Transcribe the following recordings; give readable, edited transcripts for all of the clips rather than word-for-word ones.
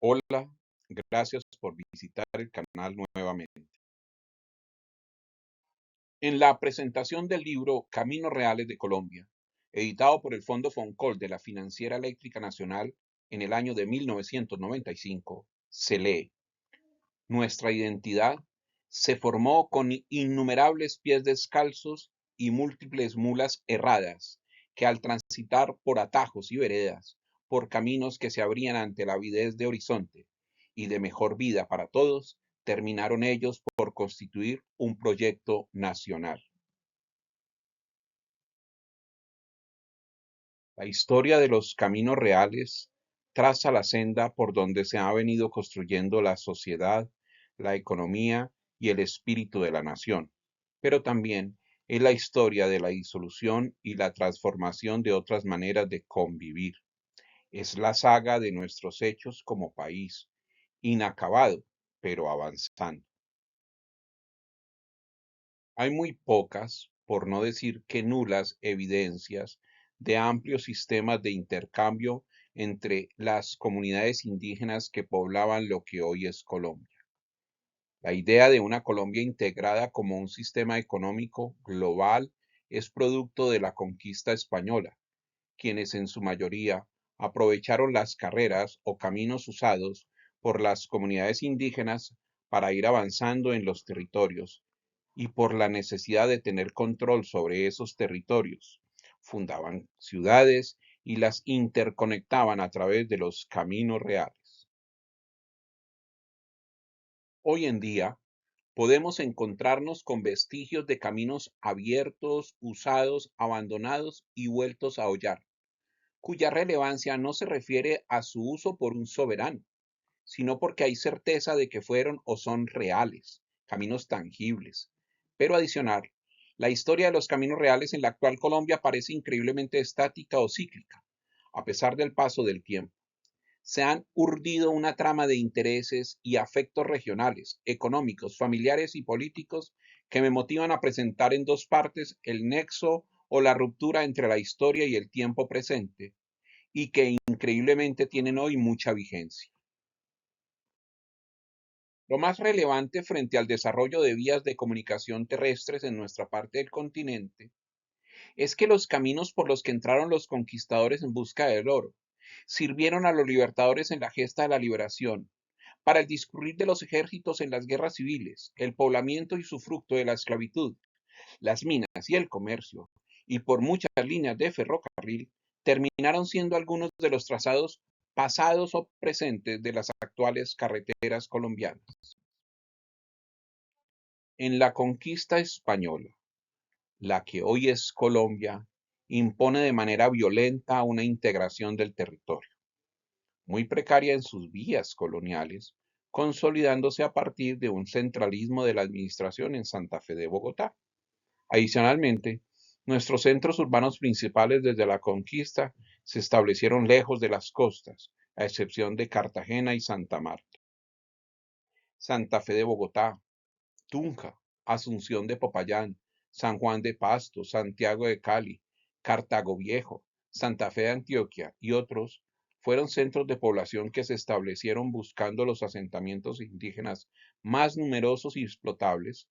Hola, gracias por visitar el canal nuevamente. En la presentación del libro Caminos Reales de Colombia, editado por el Fondo Foncol de la Financiera Eléctrica Nacional en el año de 1995, se lee: Nuestra identidad se formó con innumerables pies descalzos y múltiples mulas erradas, que al transitar por atajos y veredas, por caminos que se abrían ante la avidez de horizonte y de mejor vida para todos, terminaron ellos por constituir un proyecto nacional. La historia de los caminos reales traza la senda por donde se ha venido construyendo la sociedad, la economía y el espíritu de la nación, pero también es la historia de la disolución y la transformación de otras maneras de convivir. Es la saga de nuestros hechos como país, inacabado, pero avanzando. Hay muy pocas, por no decir que nulas, evidencias de amplios sistemas de intercambio entre las comunidades indígenas que poblaban lo que hoy es Colombia. La idea de una Colombia integrada como un sistema económico global es producto de la conquista española, quienes en su mayoría aprovecharon las carreras o caminos usados por las comunidades indígenas para ir avanzando en los territorios y por la necesidad de tener control sobre esos territorios. Fundaban ciudades y las interconectaban a través de los caminos reales. Hoy en día podemos encontrarnos con vestigios de caminos abiertos, usados, abandonados y vueltos a hollar, cuya relevancia no se refiere a su uso por un soberano, sino porque hay certeza de que fueron o son reales, caminos tangibles. Pero adicional, la historia de los caminos reales en la actual Colombia parece increíblemente estática o cíclica, a pesar del paso del tiempo. Se han urdido una trama de intereses y afectos regionales, económicos, familiares y políticos que me motivan a presentar en dos partes el nexo o la ruptura entre la historia y el tiempo presente, y que increíblemente tienen hoy mucha vigencia. Lo más relevante frente al desarrollo de vías de comunicación terrestres en nuestra parte del continente es que los caminos por los que entraron los conquistadores en busca del oro sirvieron a los libertadores en la gesta de la liberación, para el discurrir de los ejércitos en las guerras civiles, el poblamiento y su fruto de la esclavitud, las minas y el comercio, y por muchas líneas de ferrocarril, terminaron siendo algunos de los trazados pasados o presentes de las actuales carreteras colombianas. En la conquista española, la que hoy es Colombia, impone de manera violenta una integración del territorio, muy precaria en sus vías coloniales, consolidándose a partir de un centralismo de la administración en Santa Fe de Bogotá. Adicionalmente, nuestros centros urbanos principales desde la conquista se establecieron lejos de las costas, a excepción de Cartagena y Santa Marta. Santa Fe de Bogotá, Tunja, Asunción de Popayán, San Juan de Pasto, Santiago de Cali, Cartago Viejo, Santa Fe de Antioquia y otros fueron centros de población que se establecieron buscando los asentamientos indígenas más numerosos y explotables,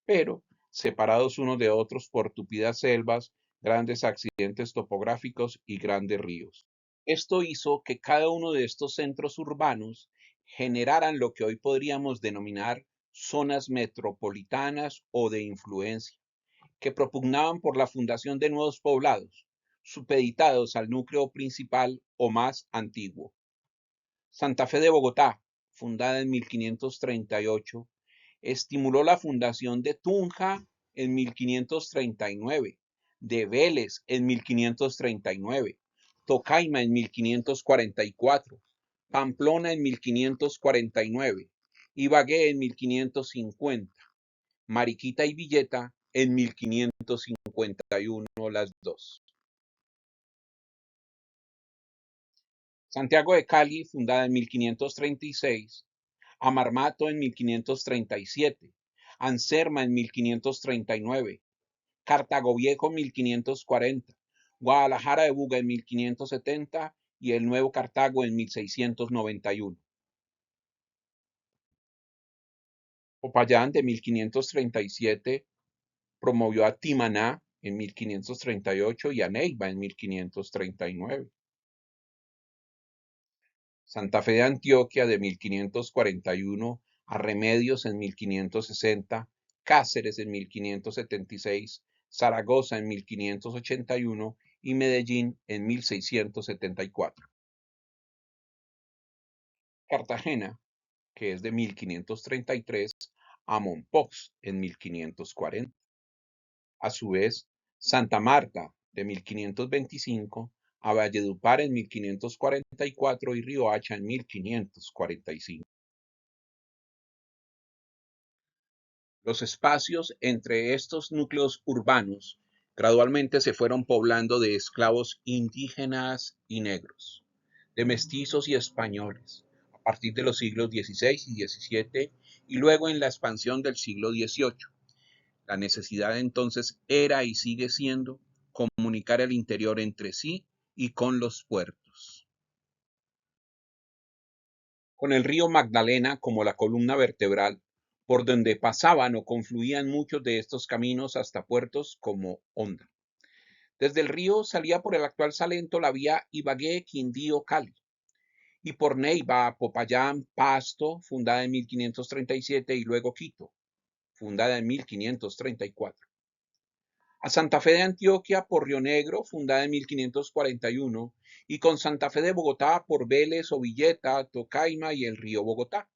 pero separados unos de otros por tupidas selvas, grandes accidentes topográficos y grandes ríos. Esto hizo que cada uno de estos centros urbanos generaran lo que hoy podríamos denominar zonas metropolitanas o de influencia, que propugnaban por la fundación de nuevos poblados, supeditados al núcleo principal o más antiguo. Santa Fe de Bogotá, fundada en 1538, estimuló la fundación de Tunja en 1539, de Vélez en 1539, Tocaima en 1544, Pamplona en 1549, Ibagué en 1550, Mariquita y Villeta en 1551, las dos. Santiago de Cali, fundada en 1536, Amarmato en 1537, Anserma en 1539, Cartago Viejo en 1540, Guadalajara de Buga en 1570 y el Nuevo Cartago en 1691. Popayán de 1537 promovió a Timaná en 1538 y a Neiva en 1539. Santa Fe de Antioquia de 1541 a Remedios en 1560, Cáceres en 1576, Zaragoza en 1581 y Medellín en 1674. Cartagena, que es de 1533, a Mompox en 1540. A su vez, Santa Marta de 1525, a Valledupar en 1544 y Riohacha en 1545. Los espacios entre estos núcleos urbanos gradualmente se fueron poblando de esclavos indígenas y negros, de mestizos y españoles, a partir de los siglos XVI y XVII y luego en la expansión del siglo XVIII. La necesidad entonces era y sigue siendo comunicar el interior entre sí y con los puertos. Con el río Magdalena como la columna vertebral, por donde pasaban o confluían muchos de estos caminos hasta puertos como Honda. Desde el río salía por el actual Salento la vía Ibagué-Quindío-Cali, y por Neiva, Popayán, Pasto, fundada en 1537, y luego Quito, fundada en 1534. A Santa Fe de Antioquia por Río Negro, fundada en 1541, y con Santa Fe de Bogotá por Vélez, Ovilleta, Tocaima y el río Bogotá.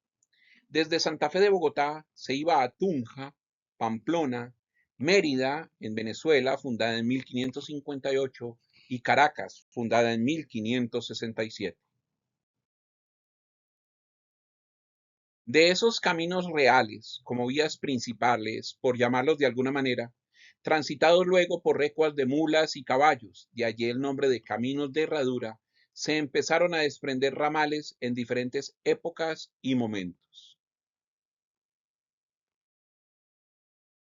Desde Santa Fe de Bogotá se iba a Tunja, Pamplona, Mérida, en Venezuela, fundada en 1558, y Caracas, fundada en 1567. De esos caminos reales, como vías principales, por llamarlos de alguna manera, transitados luego por recuas de mulas y caballos, de allí el nombre de caminos de herradura, se empezaron a desprender ramales en diferentes épocas y momentos.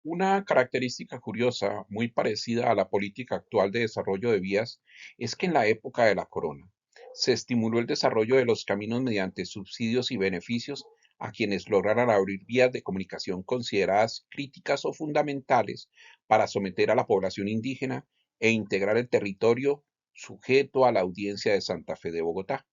Una característica curiosa, muy parecida a la política actual de desarrollo de vías, es que en la época de la corona se estimuló el desarrollo de los caminos mediante subsidios y beneficios a quienes lograran abrir vías de comunicación consideradas críticas o fundamentales para someter a la población indígena e integrar el territorio sujeto a la audiencia de Santa Fe de Bogotá.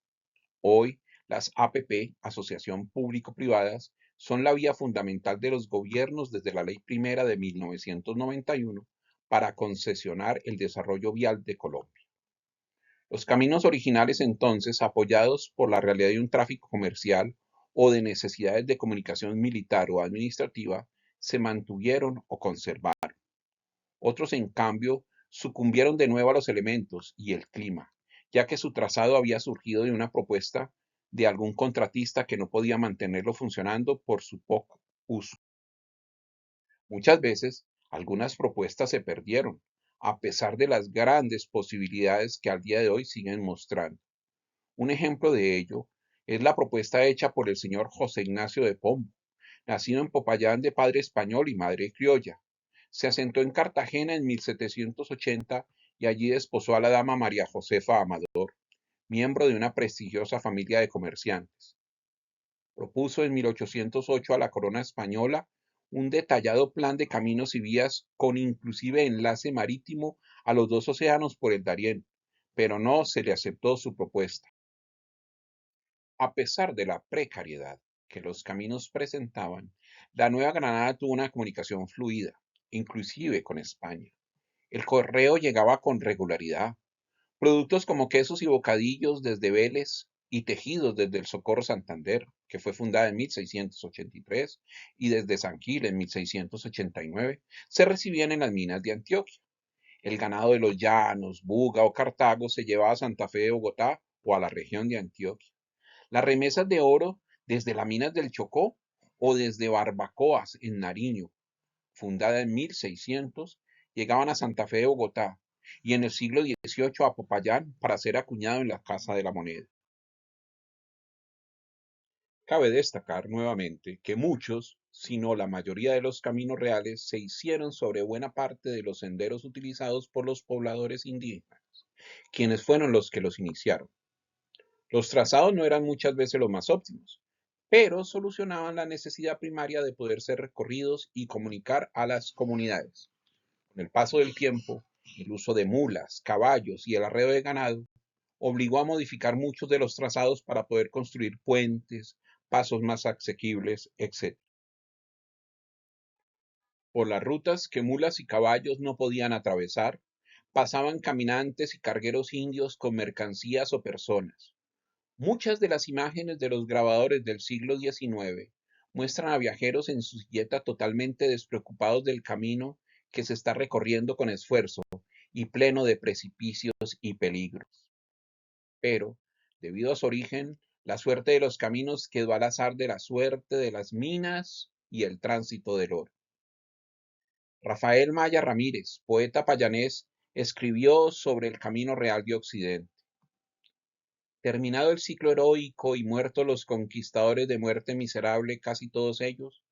Hoy, las APP, Asociación Público-Privadas, son la vía fundamental de los gobiernos desde la Ley Primera de 1991 para concesionar el desarrollo vial de Colombia. Los caminos originales entonces, apoyados por la realidad de un tráfico comercial o de necesidades de comunicación militar o administrativa, se mantuvieron o conservaron. Otros, en cambio, sucumbieron de nuevo a los elementos y el clima, ya que su trazado había surgido de una propuesta de algún contratista que no podía mantenerlo funcionando por su poco uso. Muchas veces, algunas propuestas se perdieron, a pesar de las grandes posibilidades que al día de hoy siguen mostrando. Un ejemplo de ello es la propuesta hecha por el señor José Ignacio de Pombo, nacido en Popayán de padre español y madre criolla. Se asentó en Cartagena en 1780 y allí desposó a la dama María Josefa Amador, miembro de una prestigiosa familia de comerciantes. Propuso en 1808 a la corona española un detallado plan de caminos y vías con inclusive enlace marítimo a los dos océanos por el Darién, pero no se le aceptó su propuesta. A pesar de la precariedad que los caminos presentaban, la Nueva Granada tuvo una comunicación fluida, inclusive con España. El correo llegaba con regularidad. Productos como quesos y bocadillos desde Vélez y tejidos desde el Socorro Santander, que fue fundada en 1683, y desde San Gil en 1689, se recibían en las minas de Antioquia. El ganado de los llanos, Buga o Cartago se llevaba a Santa Fe de Bogotá o a la región de Antioquia. Las remesas de oro desde las minas del Chocó o desde Barbacoas en Nariño, fundada en 1600, llegaban a Santa Fe de Bogotá y en el siglo XVIII a Popayán para ser acuñado en la Casa de la Moneda. Cabe destacar nuevamente que muchos, si no la mayoría de los caminos reales se hicieron sobre buena parte de los senderos utilizados por los pobladores indígenas, quienes fueron los que los iniciaron. Los trazados no eran muchas veces los más óptimos, pero solucionaban la necesidad primaria de poder ser recorridos y comunicar a las comunidades. Con el paso del tiempo, el uso de mulas, caballos y el arreo de ganado obligó a modificar muchos de los trazados para poder construir puentes, pasos más asequibles, etc. Por las rutas que mulas y caballos no podían atravesar, pasaban caminantes y cargueros indios con mercancías o personas. Muchas de las imágenes de los grabadores del siglo XIX muestran a viajeros en su silleta totalmente despreocupados del camino que se está recorriendo con esfuerzo y pleno de precipicios y peligros. Pero, debido a su origen, la suerte de los caminos quedó al azar de la suerte de las minas y el tránsito del oro. Rafael Maya Ramírez, poeta payanés, escribió sobre el camino real de Occidente. Terminado el ciclo heroico y muertos los conquistadores de muerte miserable, casi todos ellos,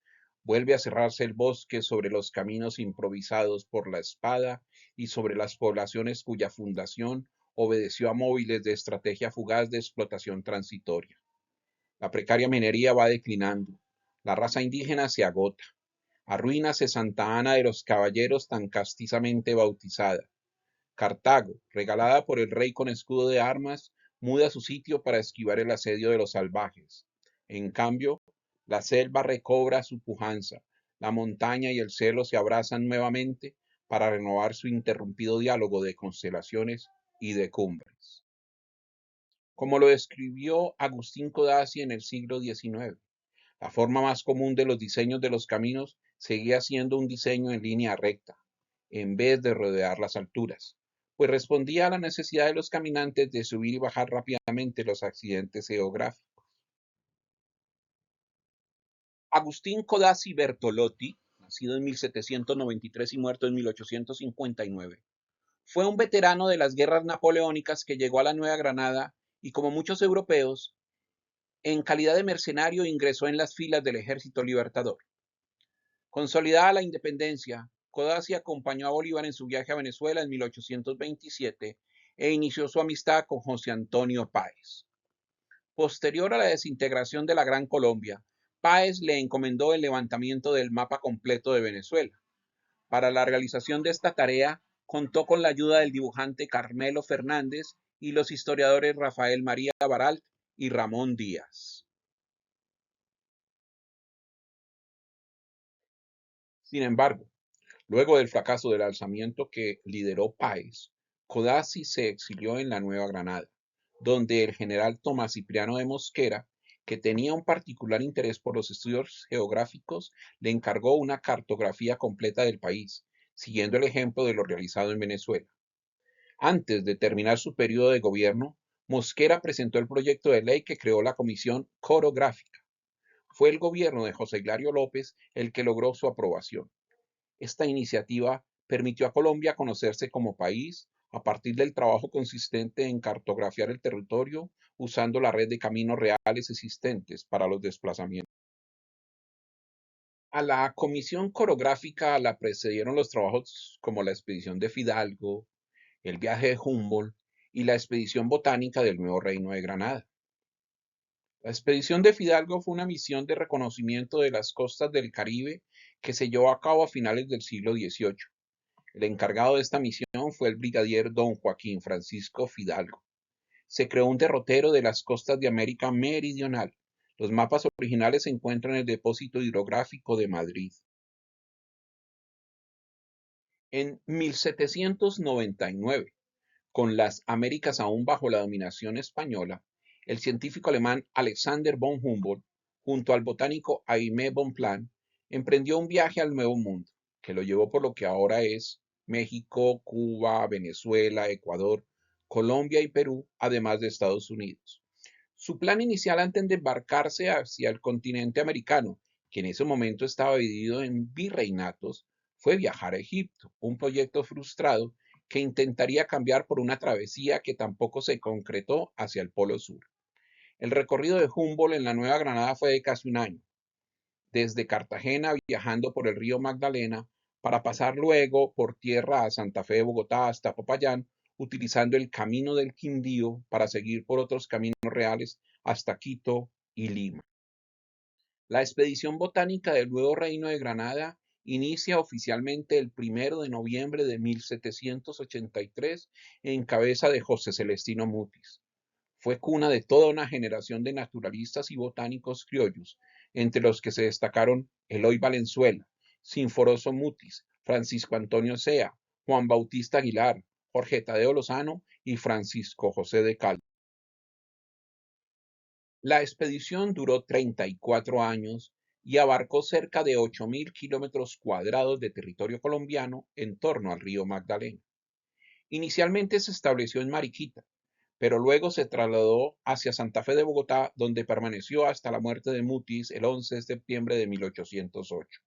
vuelve a cerrarse el bosque sobre los caminos improvisados por la espada y sobre las poblaciones cuya fundación obedeció a móviles de estrategia fugaz de explotación transitoria. La precaria minería va declinando, la raza indígena se agota, arruínase Santa Ana de los Caballeros tan castizamente bautizada. Cartago, regalada por el rey con escudo de armas, muda su sitio para esquivar el asedio de los salvajes. En cambio, la selva recobra su pujanza, la montaña y el cielo se abrazan nuevamente para renovar su interrumpido diálogo de constelaciones y de cumbres. Como lo describió Agustín Codazzi en el siglo XIX, la forma más común de los diseños de los caminos seguía siendo un diseño en línea recta, en vez de rodear las alturas, pues respondía a la necesidad de los caminantes de subir y bajar rápidamente los accidentes geográficos. Agustín Codazzi Bertolotti, nacido en 1793 y muerto en 1859, fue un veterano de las guerras napoleónicas que llegó a la Nueva Granada y, como muchos europeos, en calidad de mercenario ingresó en las filas del Ejército Libertador. Consolidada la independencia, Codazzi acompañó a Bolívar en su viaje a Venezuela en 1827 e inició su amistad con José Antonio Páez. Posterior a la desintegración de la Gran Colombia, Páez le encomendó el levantamiento del mapa completo de Venezuela. Para la realización de esta tarea, contó con la ayuda del dibujante Carmelo Fernández y los historiadores Rafael María Baralt y Ramón Díaz. Sin embargo, luego del fracaso del alzamiento que lideró Páez, Codazzi se exilió en la Nueva Granada, donde el general Tomás Cipriano de Mosquera, que tenía un particular interés por los estudios geográficos, le encargó una cartografía completa del país, siguiendo el ejemplo de lo realizado en Venezuela. Antes de terminar su periodo de gobierno, Mosquera presentó el proyecto de ley que creó la Comisión Corográfica. Fue el gobierno de José Hilario López el que logró su aprobación. Esta iniciativa permitió a Colombia conocerse como país a partir del trabajo consistente en cartografiar el territorio usando la red de caminos reales existentes para los desplazamientos. A la comisión corográfica la precedieron los trabajos como la expedición de Fidalgo, el viaje de Humboldt y la expedición botánica del Nuevo Reino de Granada. La expedición de Fidalgo fue una misión de reconocimiento de las costas del Caribe que se llevó a cabo a finales del siglo XVIII. El encargado de esta misión fue el brigadier don Joaquín Francisco Fidalgo. Se creó un derrotero de las costas de América Meridional. Los mapas originales se encuentran en el Depósito Hidrográfico de Madrid. En 1799, con las Américas aún bajo la dominación española, el científico alemán Alexander von Humboldt, junto al botánico Aimé Bonpland, emprendió un viaje al Nuevo Mundo, que lo llevó por lo que ahora es México, Cuba, Venezuela, Ecuador, Colombia y Perú, además de Estados Unidos. Su plan inicial antes de embarcarse hacia el continente americano, que en ese momento estaba dividido en virreinatos, fue viajar a Egipto, un proyecto frustrado que intentaría cambiar por una travesía que tampoco se concretó hacia el Polo Sur. El recorrido de Humboldt en la Nueva Granada fue de casi un año, desde Cartagena viajando por el río Magdalena para pasar luego por tierra a Santa Fe de Bogotá hasta Popayán, utilizando el Camino del Quindío para seguir por otros caminos reales hasta Quito y Lima. La expedición botánica del Nuevo Reino de Granada inicia oficialmente el 1 de noviembre de 1783 en cabeza de José Celestino Mutis. Fue cuna de toda una generación de naturalistas y botánicos criollos, entre los que se destacaron Eloy Valenzuela, Sinforoso Mutis, Francisco Antonio Sea, Juan Bautista Aguilar, Jorge Tadeo Lozano y Francisco José de Caldas. La expedición duró 34 años y abarcó cerca de 8.000 kilómetros cuadrados de territorio colombiano en torno al río Magdalena. Inicialmente se estableció en Mariquita, pero luego se trasladó hacia Santa Fe de Bogotá, donde permaneció hasta la muerte de Mutis el 11 de septiembre de 1808.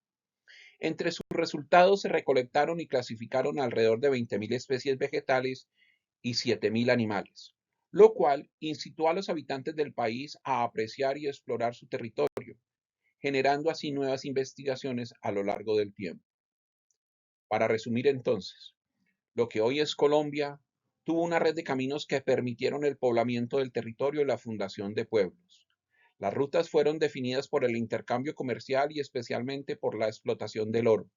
Entre sus resultados se recolectaron y clasificaron alrededor de 20.000 especies vegetales y 7.000 animales, lo cual incitó a los habitantes del país a apreciar y explorar su territorio, generando así nuevas investigaciones a lo largo del tiempo. Para resumir entonces, lo que hoy es Colombia tuvo una red de caminos que permitieron el poblamiento del territorio y la fundación de pueblos. Las rutas fueron definidas por el intercambio comercial y especialmente por la explotación del oro.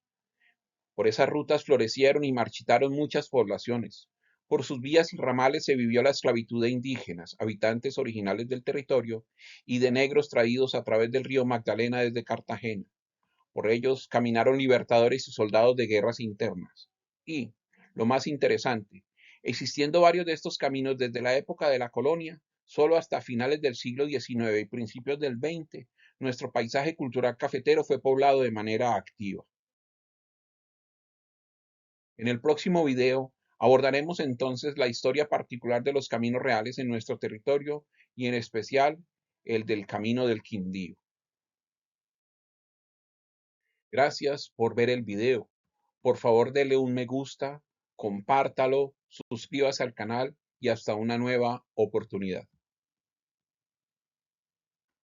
Por esas rutas florecieron y marchitaron muchas poblaciones. Por sus vías y ramales se vivió la esclavitud de indígenas, habitantes originales del territorio, y de negros traídos a través del río Magdalena desde Cartagena. Por ellos caminaron libertadores y soldados de guerras internas. Y, lo más interesante, existiendo varios de estos caminos desde la época de la colonia, solo hasta finales del siglo XIX y principios del XX, nuestro paisaje cultural cafetero fue poblado de manera activa. En el próximo video abordaremos entonces la historia particular de los caminos reales en nuestro territorio y en especial el del Camino del Quindío. Gracias por ver el video. Por favor, dele un me gusta, compártalo, suscríbase al canal y hasta una nueva oportunidad.